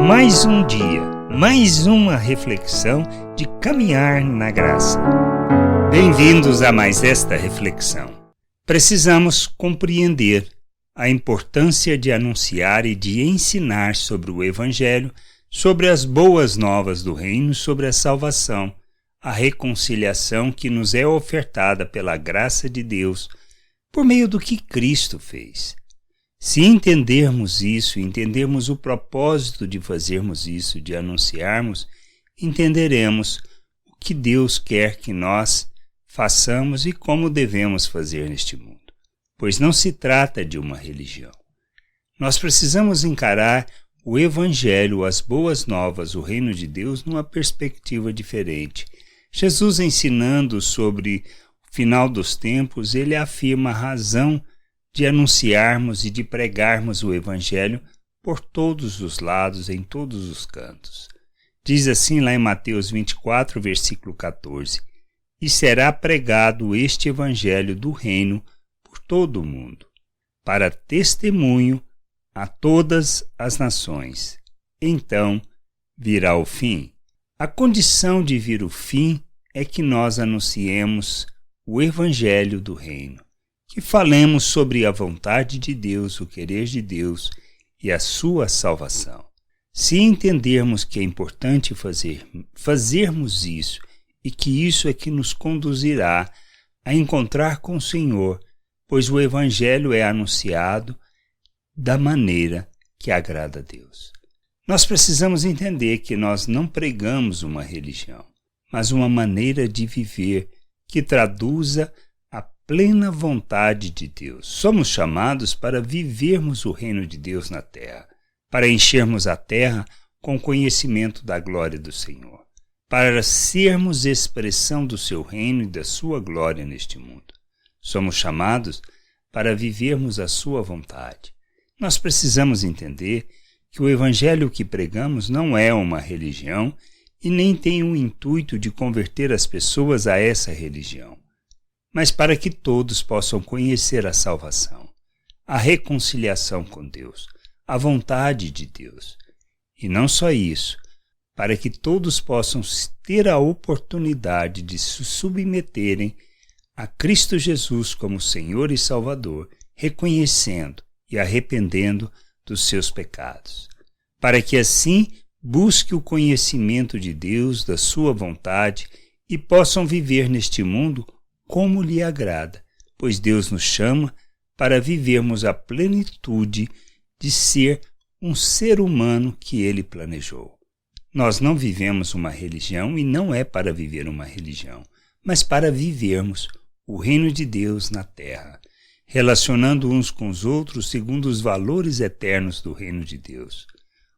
Mais um dia, mais uma reflexão de caminhar na graça. Bem-vindos a mais esta reflexão. Precisamos compreender a importância de anunciar e de ensinar sobre o Evangelho, sobre as boas novas do reino, sobre a salvação, a reconciliação que nos é ofertada pela graça de Deus por meio do que Cristo fez. Se entendermos isso, entendermos o propósito de fazermos isso, de anunciarmos, entenderemos o que Deus quer que nós façamos e como devemos fazer neste mundo. Pois não se trata de uma religião. Nós precisamos encarar o Evangelho, as boas novas, o reino de Deus, numa perspectiva diferente. Jesus, ensinando sobre o final dos tempos, ele afirma a razão de anunciarmos e de pregarmos o Evangelho por todos os lados, em todos os cantos. Diz assim lá em Mateus 24, versículo 14: E será pregado este Evangelho do reino por todo o mundo, para testemunho a todas as nações. Então virá o fim. A condição de vir o fim é que nós anunciemos o Evangelho do reino, que falemos sobre a vontade de Deus, o querer de Deus e a sua salvação. Se entendermos que é importante fazermos isso e que isso é que nos conduzirá a encontrar com o Senhor, pois o Evangelho é anunciado da maneira que agrada a Deus. Nós precisamos entender que nós não pregamos uma religião, mas uma maneira de viver que traduza a plena vontade de Deus. Somos chamados para vivermos o reino de Deus na terra, para enchermos a terra com conhecimento da glória do Senhor, para sermos expressão do seu reino e da sua glória neste mundo. Somos chamados para vivermos a sua vontade. Nós precisamos entender que o Evangelho que pregamos não é uma religião e nem tem o intuito de converter as pessoas a essa religião, mas para que todos possam conhecer a salvação, a reconciliação com Deus, a vontade de Deus. E não só isso, para que todos possam ter a oportunidade de se submeterem a Cristo Jesus como Senhor e Salvador, reconhecendo e arrependendo dos seus pecados, para que assim busque o conhecimento de Deus, da sua vontade, e possam viver neste mundo como lhe agrada, pois Deus nos chama para vivermos a plenitude de ser um ser humano que Ele planejou. Nós não vivemos uma religião e não é para viver uma religião, mas para vivermos o reino de Deus na terra, relacionando uns com os outros segundo os valores eternos do reino de Deus.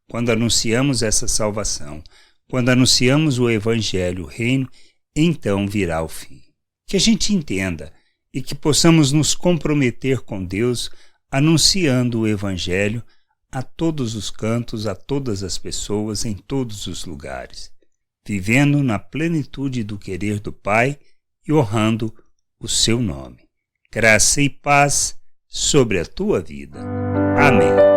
Quando anunciamos essa salvação, quando anunciamos o Evangelho, o reino, então virá o fim. Que a gente entenda e que possamos nos comprometer com Deus anunciando o Evangelho a todos os cantos, a todas as pessoas, em todos os lugares, vivendo na plenitude do querer do Pai e honrando o seu nome. Graça e paz sobre a tua vida. Amém.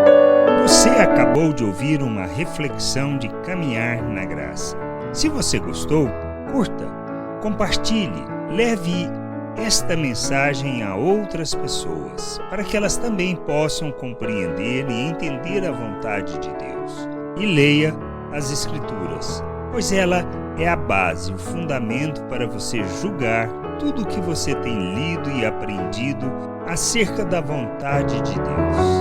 Você acabou de ouvir uma reflexão de caminhar na graça. Se você gostou, curta, compartilhe, leve esta mensagem a outras pessoas, para que elas também possam compreender e entender a vontade de Deus. E leia as Escrituras, pois ela é a base, o fundamento para você julgar tudo o que você tem lido e aprendido acerca da vontade de Deus.